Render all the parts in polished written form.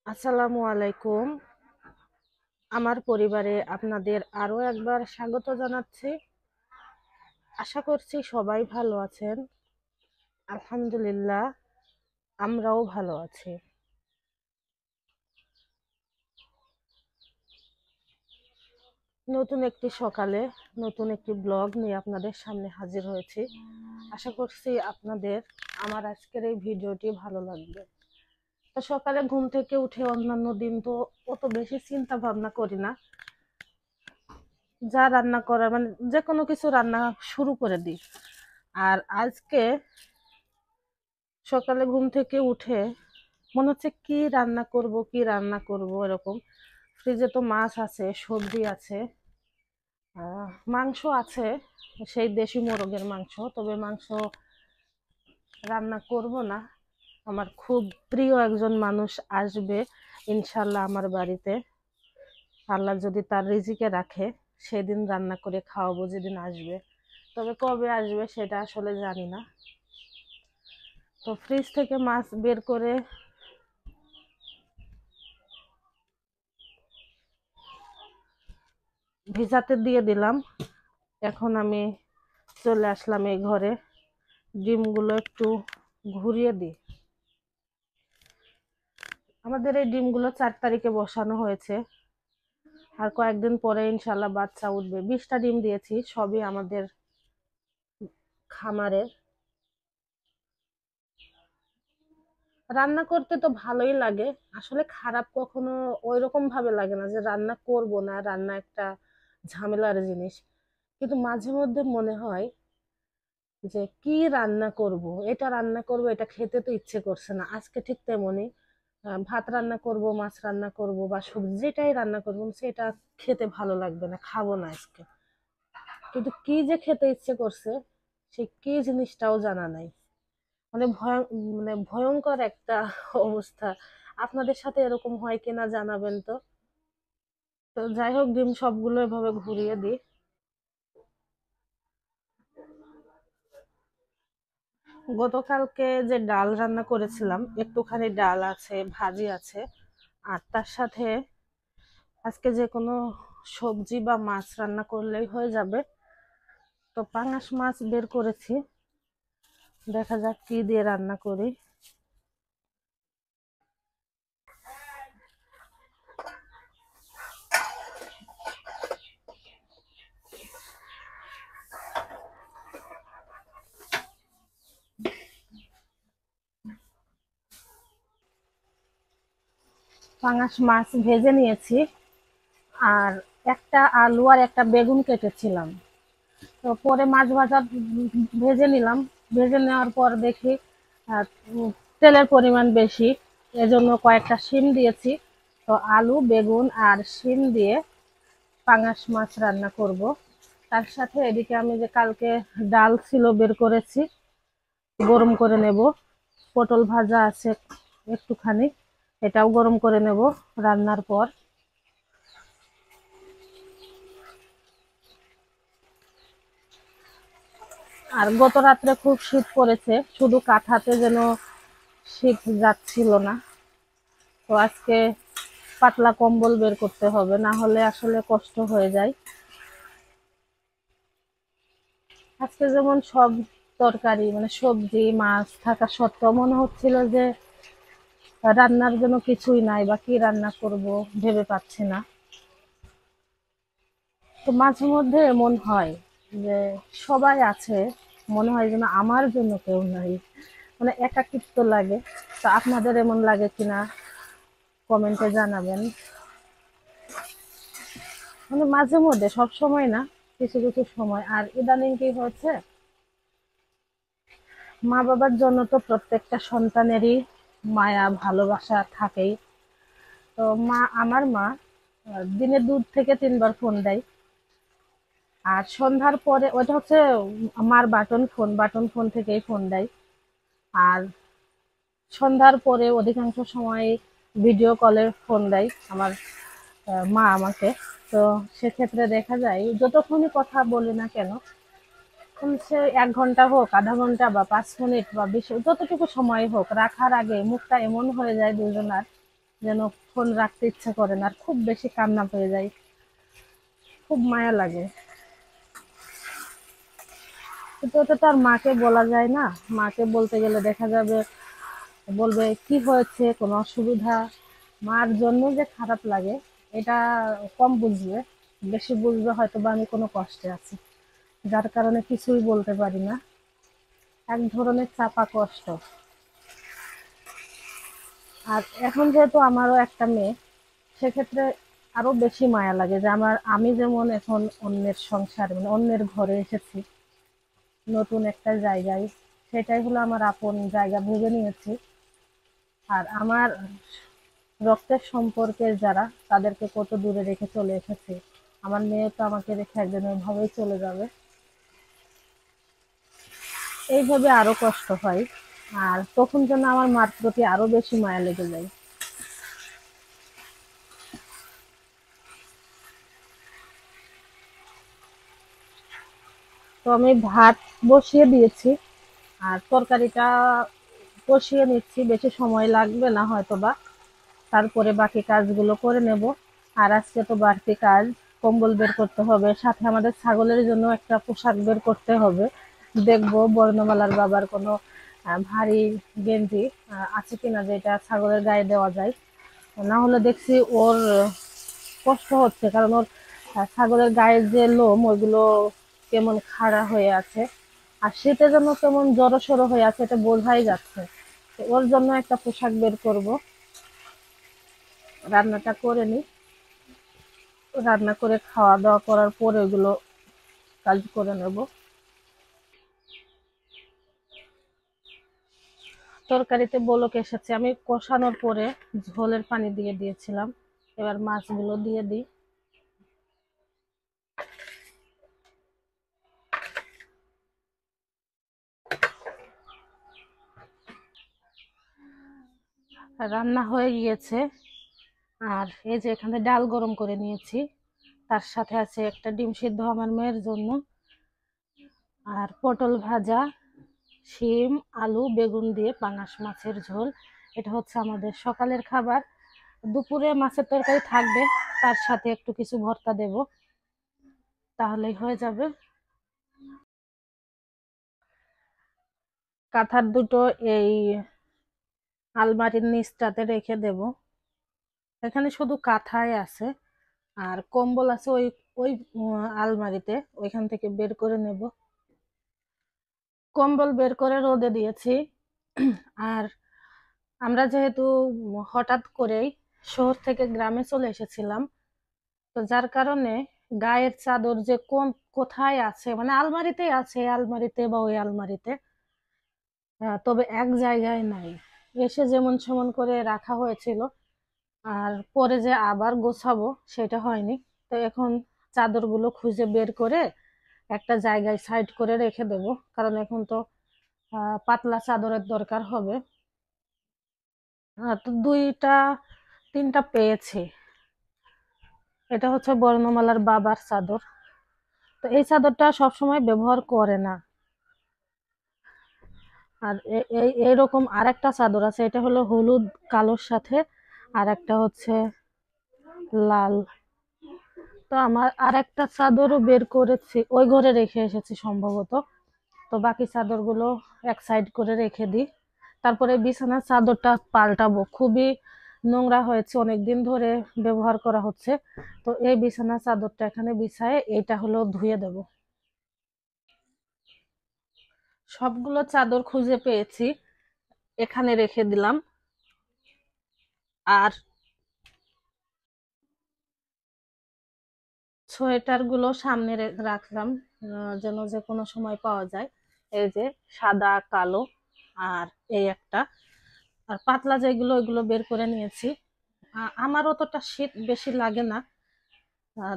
আসসালামু আলাইকুম। আমার পরিবারে আপনাদের আরো একবার স্বাগত জানাচ্ছি। আশা করছি সবাই ভালো আছেন। আলহামদুলিল্লাহ, আমরাও ভালো আছি। নতুন একটি সকালে নতুন একটি ব্লগ নিয়ে আপনাদের সামনে হাজির হয়েছি। আশা করছি আপনাদের আমার আজকের এই ভিডিওটি ভালো লাগবে। তো সকালে ঘুম থেকে উঠে অন্যান্য দিন তো অত বেশি চিন্তা ভাবনা করি না, যা রান্না করার মানে যে কোনো কিছু রান্না শুরু করে দিই। আর আজকে সকালে ঘুম থেকে উঠে মনে হচ্ছে কি রান্না করব এরকম। ফ্রিজে তো মাছ আছে, সবজি আছে, মাংস আছে, সেই দেশি মোরগের মাংস। তবে মাংস রান্না করব না, আমার খুব প্রিয় একজন মানুষ আসবে ইনশাল্লাহ আমার বাড়িতে। আল্লাহ যদি তার রিজিকে রাখে সেদিন রান্না করে খাওয়াবো, যেদিন আসবে। তবে কবে আসবে সেটা আসলে জানি না। তো ফ্রিজ থেকে মাছ বের করে ভিজাতে দিয়ে দিলাম। এখন আমি চলে আসলাম এই ঘরে, ডিমগুলো একটু ঘুরিয়ে দিই। আমাদের এই ডিমগুলো 4 তারিখে বসানো হয়েছে, আর কয়েকদিন পরে ইনশাল্লাহ বাচ্চা উঠবে। 20টা ডিম দিয়েছি, সবই আমাদের খামারে। রান্না করতে তো ভালোই লাগে, আসলে খারাপ কখনো ওই রকম ভাবে লাগে না যে রান্না করব না, রান্না একটা ঝামেলার জিনিস। কিন্তু মাঝে মধ্যে মনে হয় যে কি রান্না করব, এটা রান্না করব, এটা খেতে তো ইচ্ছে করছে না। আজকে ঠিক তেমনই, ভাত রান্না করব, মাছ রান্না করব বা সবজি যেটাই রান্না করব, সেটা খেতে ভালো লাগবে না, খাবো না আজকে। কিন্তু কি যে খেতে ইচ্ছে করছে, সেই কি জিনিসটাও জানা নাই। মানে মানে ভয়ঙ্কর একটা অবস্থা। আপনাদের সাথে এরকম হয় কিনা জানাবেন তো। তো যাই হোক, ডিম সবগুলো এভাবে ঘুরিয়ে দিই। গতকালকে যে ডাল রান্না করেছিলাম, একটুখানি ডাল আছে, ভাজি আছে, আর তার সাথে আজকে যে কোনো সবজি বা মাছ রান্না করলেই হয়ে যাবে। তো পাঙাশ মাছ বের করেছি, দেখা যাক কি দিয়ে রান্না করি। পাঙাশ মাছ ভেজে নিয়েছি, আর একটা আলু আর একটা বেগুন কেটেছিলাম। তো পরে মাছ ভাজা ভেজে নিলাম। ভেজে নেওয়ার পর দেখি আহ, তেলের পরিমাণ বেশি, এজন্য কয়েকটা শিম দিয়েছি। তো আলু, বেগুন আর শিম দিয়ে পাঙাশ মাছ রান্না করব। তার সাথে এদিকে আমি যে কালকে ডাল ছিল বের করেছি, গরম করে নেব। পটল ভাজা আছে একটুখানি, এটাও গরম করে নেব রান্নার পর। আর গত রাত্রে খুব শীত পড়েছে, শুধু কাঁথাতে যেন শীত যাচ্ছিল না। তো আজকে পাতলা কম্বল বের করতে হবে, না হলে আসলে কষ্ট হয়ে যায়। আজকে যেমন সব তরকারি মানে সবজি মাছ থাকা সত্ত্বেও মনে হচ্ছিল যে রান্নার জন্য কিছুই নাই, বা কি রান্না করব ভেবে পাচ্ছি না। তো মাঝে মধ্যে এমন হয় যে সবাই আছে, মনে হয় যেন আমার জন্য কেউ নাই, মানে একাকিত্ব লাগে। তো আপনাদের এমন লাগে কিনা কমেন্টে জানাবেন। মানে মাঝে মধ্যে, সব সময় না, কিছু কিছু সময়। আর ইদানিং কি হয়েছে, মা বাবার জন্য তো প্রত্যেকটা সন্তানেরই মায়া ভালোবাসা থাকেই। তো আমার মা দিনে 2 থেকে 3 বার ফোন দেয়। আর সন্ধ্যার পরে ওটা হচ্ছে আমার বাটন ফোন থেকেই ফোন দেয়। আর সন্ধ্যার পরে অধিকাংশ সময় ভিডিও কলে ফোন দেয় আমার মা আমাকে। তো সেক্ষেত্রে দেখা যায় যতক্ষণই কথা বলি না কেন, সে 1 ঘন্টা হোক, আধা ঘন্টা বা 5 মিনিট বা 20, যতটুকু সময় হোক, রাখার আগে মুখটা এমন হয়ে যায় দুজনার যেন ফোন রাখতে ইচ্ছা করে না, আর খুব বেশি কান্না পেয়ে যায়, খুব মায়া লাগে। কিন্তু ওটা তো আর মাকে বলা যায় না। মাকে বলতে গেলে দেখা যাবে বলবে কি হয়েছে, কোনো অসুবিধা। মার জন্য যে খারাপ লাগে এটা কম বুঝবে, বেশি বুঝবে হয়তো বা আমি কোনো কষ্টে আছি, যার কারণে কিছুই বলতে পারি না। এক ধরনের চাপা কষ্ট। আর এখন যেহেতু আমারও একটা মেয়ে, সেক্ষেত্রে আরো বেশি মায়া লাগে যে আমি যেমন এখন অন্যের সংসার, মানে অন্যের ঘরে এসেছি, নতুন একটা জায়গায়, সেটাই হলো আমার আপন জায়গা ভেবে নিয়েছি। আর আমার রক্তের সম্পর্কের যারা, তাদেরকে কত দূরে রেখে চলে এসেছি। আমার মেয়ে তো আমাকে রেখে একদিন ওইভাবেই চলে যাবে, এইভাবে আরো কষ্ট হয়। আর তখন যেন আমার মার প্রতি আরো বেশি মায়া লেগে যায়। তো আমি ভাত বসিয়ে দিয়েছি, আর তরকারিটা কষিয়ে নিচ্ছি, বেশি সময় লাগবে না হয়তোবা। তারপরে বাকি কাজগুলো করে নেব। আর আজকে তো বাড়তি কাজ, কম্বল বের করতে হবে, সাথে আমাদের ছাগলের জন্য একটা পোশাক বের করতে হবে। দেখবো বর্ণমালার বাবার কোনো ভারী গেঞ্জি আছে কিনা, যেটা ছাগলের গায়ে দেওয়া যায়। না হলে দেখছি ওর কষ্ট হচ্ছে, কারণ ওর ছাগলের গায়ের যে লোম ওইগুলো কেমন খাড়া হয়ে আছে, আর শীতে যেন কেমন জড়ো সড়ো হয়ে আছে, এটা বোঝাই যাচ্ছে। তো ওর জন্য একটা পোশাক বের করব, রান্নাটা করে নি। রান্না করে খাওয়া দাওয়া করার পরে ওগুলো কাজ করে নেব। তরকারিতে বলক এসেছে, আমি কষানোর পরে ঝোলের পানি দিয়ে দিয়েছিলাম। এবার মাছগুলো দিয়ে দিই। রান্না হয়ে গিয়েছে। আর এই যে এখানে ডাল গরম করে নিয়েছি, তার সাথে আছে একটা ডিম সিদ্ধ আমার মেয়ের জন্য, আর পটল ভাজা, শিম, আলু, বেগুন দিয়ে পাঙাশ মাছের ঝোল। এটা হচ্ছে আমাদের সকালের খাবার। দুপুরে মাছের তরকারি থাকবে, তার সাথে একটু কিছু ভর্তা দেব, তাহলেই হয়ে যাবে। কাঁথার দুটো এই আলমারির নিচটাতে রেখে দেব। এখানে শুধু কাঁথাই আছে, আর কম্বল আছে ওই ওই আলমারিতে, ওইখান থেকে বের করে নেব। কম্বল বের করে রোদে দিয়েছি। আর আমরা যেহেতু হঠাৎ করেই শহর থেকে গ্রামে চলে এসেছিলাম, তো যার কারণে গায়ের চাদর যে কোন কোথায় আছে, মানে আলমারিতেই আছে, এই আলমারিতে বা ওই আলমারিতে, তবে এক জায়গায় নাই। এসে যেমন সেমন করে রাখা হয়েছিল, আর পরে যে আবার গোছাবো সেটা হয়নি। তো এখন চাদরগুলো খুঁজে বের করে একটা জায়গায় সাইড করে রেখে দেব, কারণ এখন তো পাতলা চাদরের দরকার হবে। তো দুইটা তিনটা পেয়েছি। এটা হচ্ছে বর্ণমালার বাবার চাদর। তো এই চাদরটা সবসময় ব্যবহার করে না। আর এইরকম আর একটা চাদর আছে, এটা হলো হলুদ কালোর সাথে, আর একটা হচ্ছে লাল। তো আমার আর একটা চাদরও বের করেছি, ওই ঘরে রেখে এসেছি সম্ভবত। তো বাকি চাদরগুলো এক সাইড করে রেখে দিই। তারপরে বিছানার চাদরটা পাল্টাবো, খুবই নোংরা হয়েছে, অনেকদিন ধরে ব্যবহার করা হচ্ছে। তো এই বিছানার চাদরটা এখানে বিছায়ে এইটা হলো ধুয়ে দেব। সবগুলো চাদর খুঁজে পেয়েছি, এখানে রেখে দিলাম। আর সোয়েটার গুলো সামনে রাখলাম, যেন যে কোনো সময় পাওয়া যায়। এই যে সাদা কালো, আর এই একটা, আর পাতলা যেগুলো ওইগুলো বের করে নিয়েছি। আমার অতটা শীত বেশি লাগে না,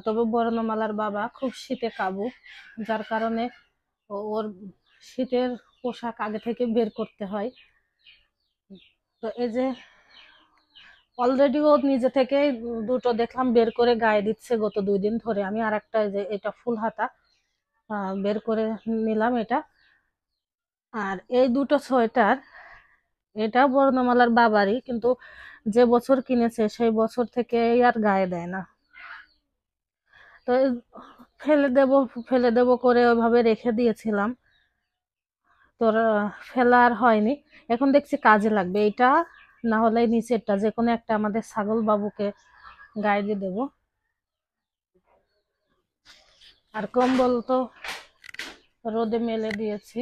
তবে বর্ণমালার বাবা খুব শীতে কাবু, যার কারণে ওর শীতের পোশাক আগে থেকে বের করতে হয়। তো এই যে অলরেডি ও নিজে থেকে দুটো দেখলাম বের করে গায়ে দিচ্ছে গত 2 দিন ধরে। আমি আর একটা, যে এটা ফুল হাতা, বের করে নিলাম এটা। আর এই দুটো সোয়েটার এটা বর্ণমালার বাবারই, কিন্তু যে বছর কিনেছে সেই বছর থেকে আর গায়ে দেয় না। তো ফেলে দেব ফেলে দেব করে ওইভাবে রেখে দিয়েছিলাম, তোর ফেলা আর হয়নি। এখন দেখছি কাজে লাগবে, এটা না হলে নিচেরটা যে কোনো একটা আমাদের ছাগল বাবুকে গায়ে দিয়ে দেবো। আর কম্বল তো রোদে মেলে দিয়েছি,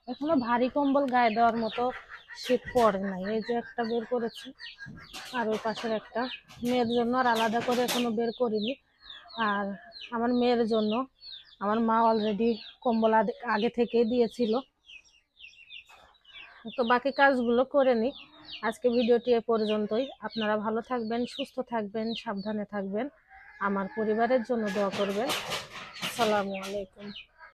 এখনো ভারী কম্বল গায়ে দেওয়ার মতো শীত পড়ে নাই। এই যে একটা বের করেছি, আর ওই পাশের একটা মেয়ের জন্য আর আলাদা করে এখনো বের করিনি। আর আমার মেয়ের জন্য আমার মা অলরেডি কম্বল আগে থেকেই দিয়েছিল। তো বাকি কাজগুলো করে নিই। আজকে ভিডিওটি এ পর্যন্তই। আপনারা ভালো থাকবেন, সুস্থ থাকবেন, সাবধানে থাকবেন, আমার পরিবারের জন্য দোয়া করবেন। আসসালামু আলাইকুম।